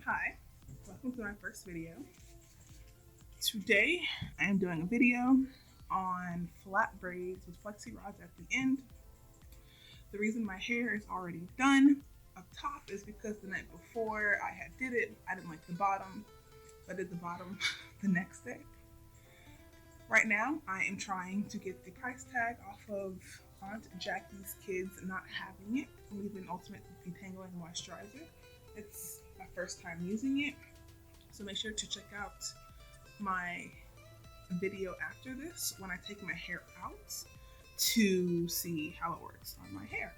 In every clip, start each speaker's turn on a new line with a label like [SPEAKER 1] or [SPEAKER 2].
[SPEAKER 1] Hi, welcome to my first video. Today I am doing a video on flat braids with flexi rods at the end. The reason my hair is already done up top is because the night before I did it, I didn't like the bottom, so I did the bottom the next day. Right now I am trying to get the price tag off of Aunt Jackie's kids not having it, leaving Ultimate Detangling Moisturizer. It's my first time using it, so make sure to check out my video after this when I take my hair out to see how it works on my hair.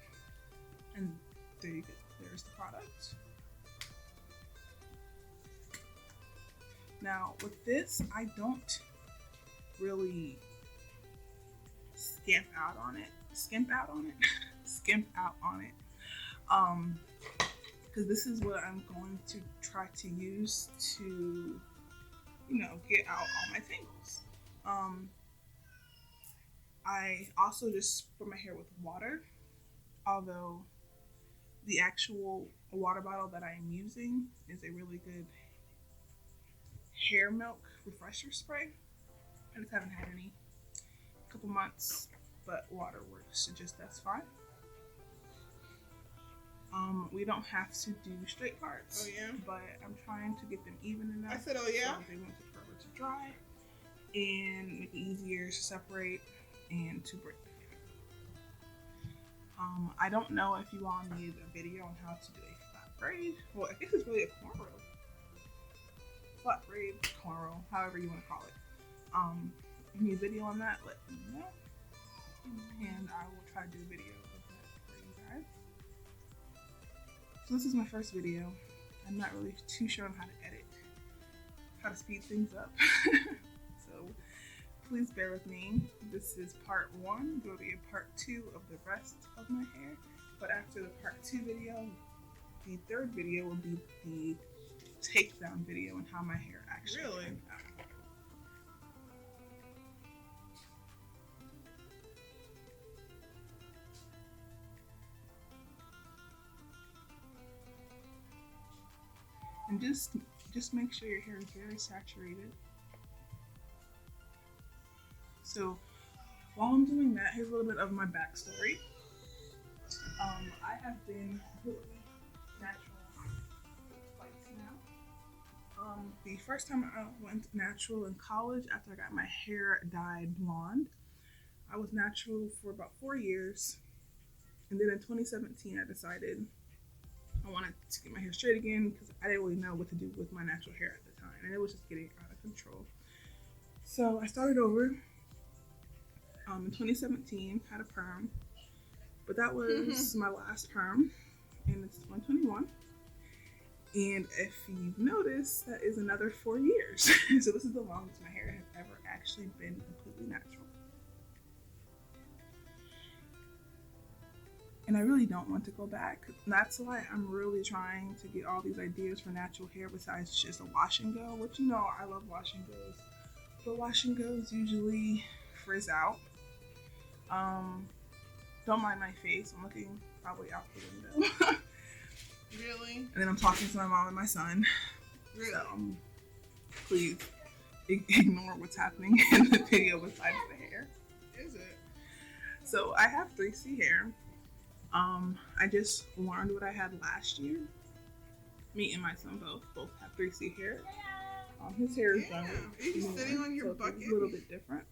[SPEAKER 1] And there you go, there's the product. Now with this, I don't really skimp out on it, because this is what I'm going to try to use to, get out all my tangles. I also just spray my hair with water, although the actual water bottle that I am using is a really good hair milk refresher spray. I just haven't had any a couple months, but water works just as fine. We don't have to do straight parts.
[SPEAKER 2] Oh yeah?
[SPEAKER 1] But I'm trying to get them even enough.
[SPEAKER 2] I said, oh yeah?
[SPEAKER 1] So they won't take forever to dry and make it easier to separate and to braid. I don't know if you all need a video on how to do a flat braid. Well, I guess it's really a cornrow. Flat braid, cornrow, however you want to call it. If you need a video on that, let me know. And I will try to do a video of that for you guys. So this is my first video. I'm not really too sure on how to edit, how to speed things up. So please bear with me. This is part 1. There will be a part 2 of the rest of my hair. But after the part 2 video, the third video will be the takedown video and how my hair actually turned out. And just make sure your hair is very saturated. So while I'm doing that, here's a little bit of my backstory. I have been completely natural twice now. The first time I went natural in college after I got my hair dyed blonde. I was natural for about 4 years. And then in 2017, I decided I wanted to get my hair straight again because I didn't really know what to do with my natural hair at the time, and it was just getting out of control. So I started over in 2017, had a perm, but that was my last perm, and it's 2021. And if you've noticed, that is another 4 years. So this is the longest my hair has ever actually been completely natural. And I really don't want to go back. That's why I'm really trying to get all these ideas for natural hair besides just a wash and go, which I love wash and goes. But wash and goes usually frizz out. Don't mind my face. I'm looking probably out the window.
[SPEAKER 2] Really?
[SPEAKER 1] And then I'm talking to my mom and my son.
[SPEAKER 2] Really?
[SPEAKER 1] So please ignore what's happening in the video besides the hair.
[SPEAKER 2] Is it?
[SPEAKER 1] So I have 3C hair. I just learned what I had last year. Me and my son both have 3C hair. His hair is done.
[SPEAKER 2] He's sitting on your bucket.
[SPEAKER 1] It's a little bit different.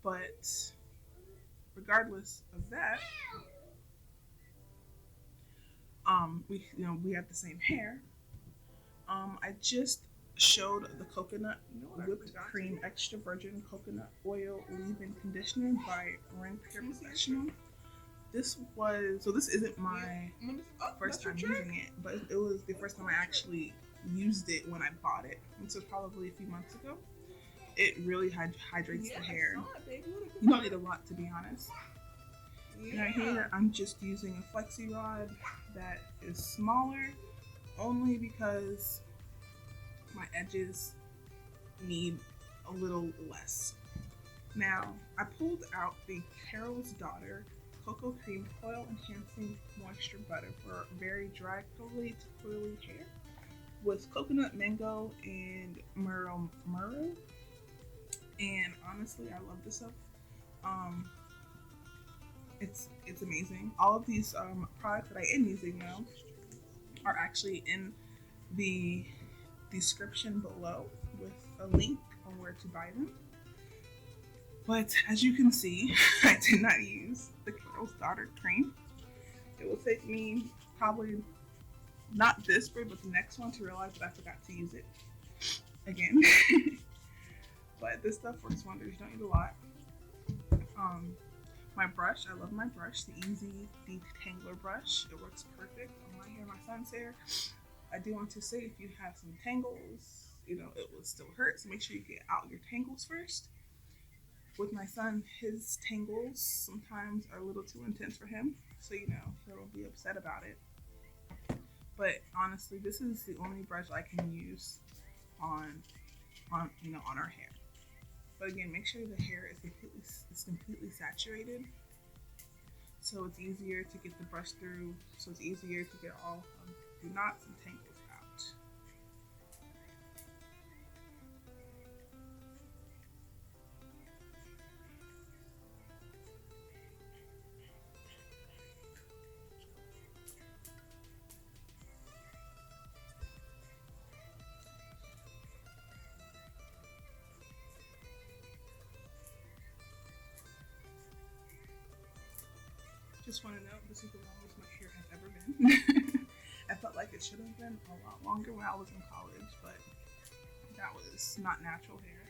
[SPEAKER 1] But regardless of that, we have the same hair. I just showed the coconut whipped cream extra virgin coconut oil leave-in conditioner by Renpure Professional. This isn't my first time using it, but it was the first time I actually used it when I bought it. And so probably a few months ago. It really hydrates the hair. You don't need a lot, to be honest. Yeah. And right here, I'm just using a flexi rod that is smaller, only because my edges need a little less. Now, I pulled out the Carol's Daughter Coco Cream Coil Enhancing Moisture Butter for very dry, curly to coily hair with coconut, mango, and muro. And honestly, I love this stuff. It's amazing. All of these products that I am using now are actually in the description below with a link on where to buy them. But as you can see, I did not use the Carol's Daughter cream. It will take me probably not this spray, but the next one to realize that I forgot to use it again. But this stuff works wonders. You don't need a lot. My brush, I love my brush, the Easy Detangler Brush. It works perfect on my hair, my son's hair. I do want to say if you have some tangles, it will still hurt, so make sure you get out your tangles first. With my son, his tangles sometimes are a little too intense for him, so he'll be upset about it. But honestly, this is the only brush I can use on our hair. But again, make sure the hair is completely saturated, so it's easier to get the brush through. So it's easier to get all of the knots and tangles out. Just want to note, this is the longest my hair has ever been. I felt like it should have been a lot longer when I was in college, but that was not natural hair.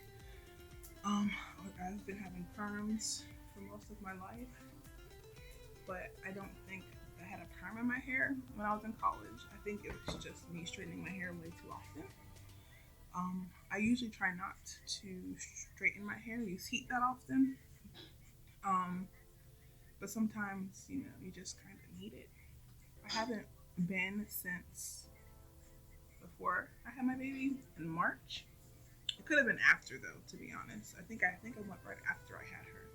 [SPEAKER 1] I've been having perms for most of my life, but I don't think I had a perm in my hair when I was in college. I think it was just me straightening my hair way too often. I usually try not to straighten my hair, use heat that often. But sometimes, you just kind of need it. I haven't been since before I had my baby in March. It could have been after though, to be honest. I think I went right after I had her.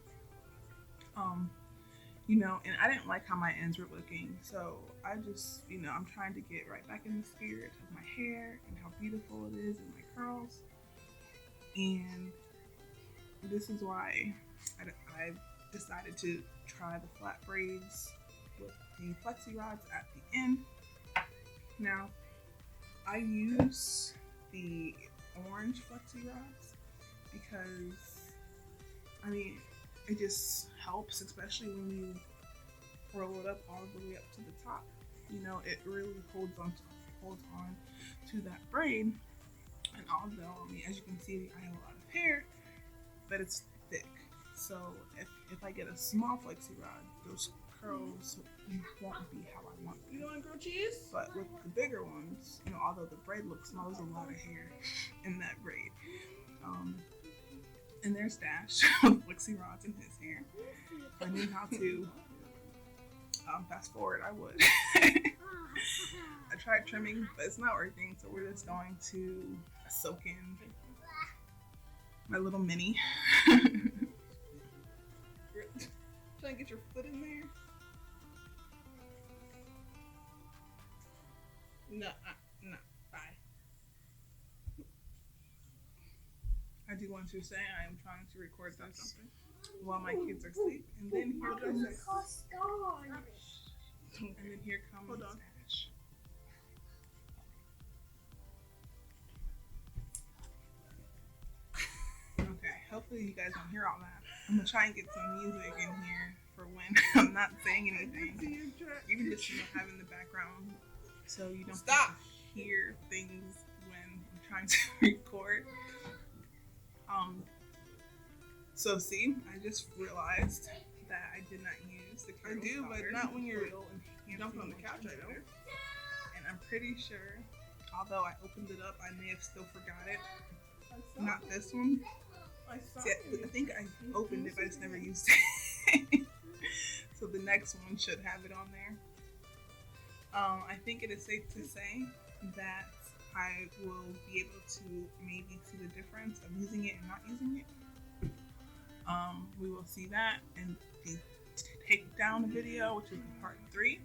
[SPEAKER 1] And I didn't like how my ends were looking. So I just, I'm trying to get right back in the spirit of my hair and how beautiful it is and my curls. And this is why I decided to try the flat braids with the flexi-rods at the end. Now, I use the orange flexi-rods because, it just helps, especially when you roll it up all the way up to the top. It really holds on to that braid. And although, as you can see, I have a lot of hair, but it's thick. So if I get a small flexi rod, those curls won't be how I want them.
[SPEAKER 2] You want to grow cheese?
[SPEAKER 1] But with the bigger ones, although the braid looks small, there's a lot of hair in that braid. And there's Dash with flexi rods in his hair. If I knew how to fast forward, I would. I tried trimming, but it's not working, so we're just going to soak in my little mini. Trying to get your foot in there. No, bye. I do want to say I am trying to record something while my kids are asleep, and then here comes Dash. Okay, hopefully you guys don't hear all that. I'm gonna try and get some music in here for when I'm not saying anything. Even just having the background so you don't hear things when I'm trying to record. So see, I just realized that I did not use the Coil.
[SPEAKER 2] I do, but not when you're jumping on the couch. I don't.
[SPEAKER 1] And I'm pretty sure, although I opened it up, I may have still forgot it. Not this one. I think I opened it, but I just never used it. So the next one should have it on there. I think it is safe to say that I will be able to maybe see the difference of using it and not using it. We will see that in the takedown video, which is part 3.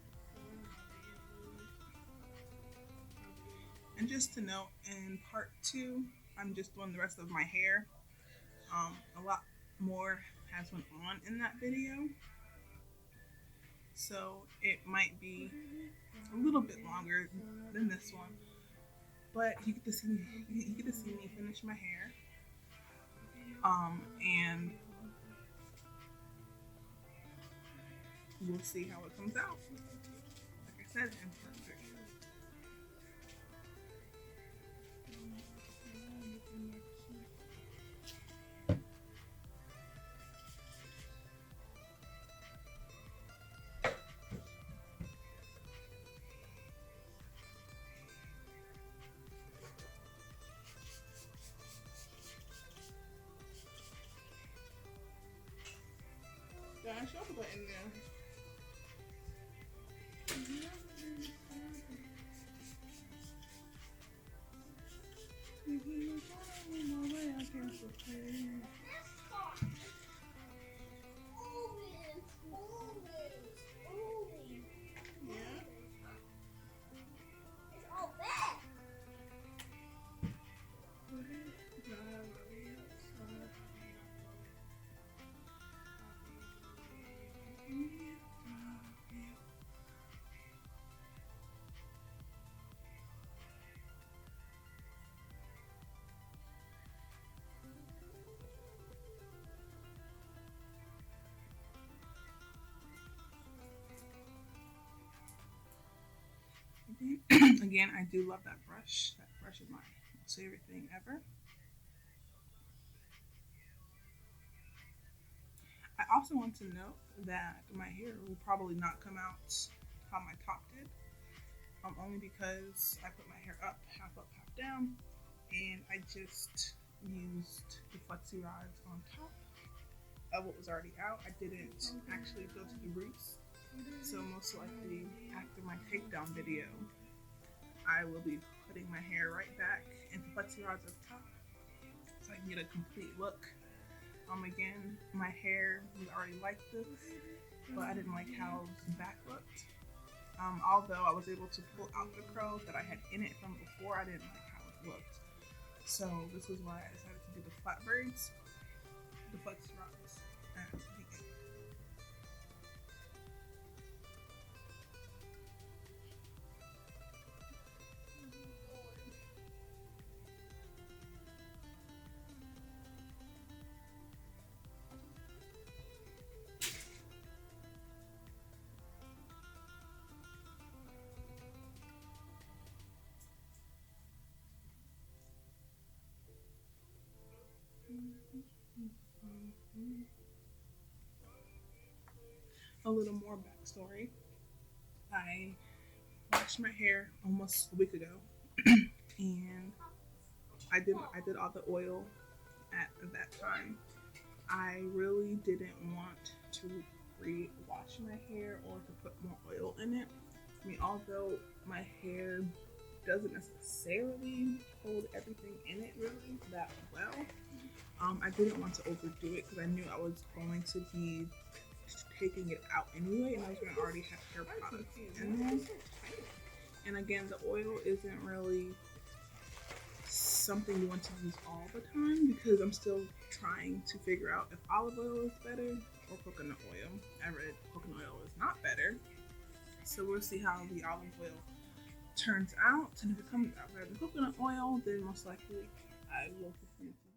[SPEAKER 1] And just to note, in part 2, I'm just doing the rest of my hair. A lot more has went on in that video, so it might be a little bit longer than this one. But you get to see me finish my hair, and we'll see how it comes out. Like I said, in part 3.
[SPEAKER 2] Gosh, y'all put that in there.
[SPEAKER 1] Again, I do love that brush. That brush is my most favorite thing ever. I also want to note that my hair will probably not come out how my top did, only because I put my hair up, half down, and I just used the flexi-rods on top of what was already out. I didn't actually go to the roots, so most likely after my takedown video, I will be putting my hair right back into flexi-rods up top so I can get a complete look. Again, my hair was already like this, but I didn't like how the back looked. Although I was able to pull out the curls that I had in it from before, I didn't like how it looked. So this is why I decided to do the flat braids, the flexi-rods at the end. A little more backstory. I washed my hair almost a week ago, and I did all the oil at that time. I really didn't want to re-wash my hair or to put more oil in it. I mean, although my hair doesn't necessarily hold everything in it really that well, I didn't want to overdo it because I knew I was going to be taking it out anyway, and I was going to already have hair products in there. And again, the oil isn't really something you want to use all the time because I'm still trying to figure out if olive oil is better or coconut oil. I read coconut oil is not better, so we'll see how the olive oil turns out. And if it comes out better than coconut oil, then most likely I will continue to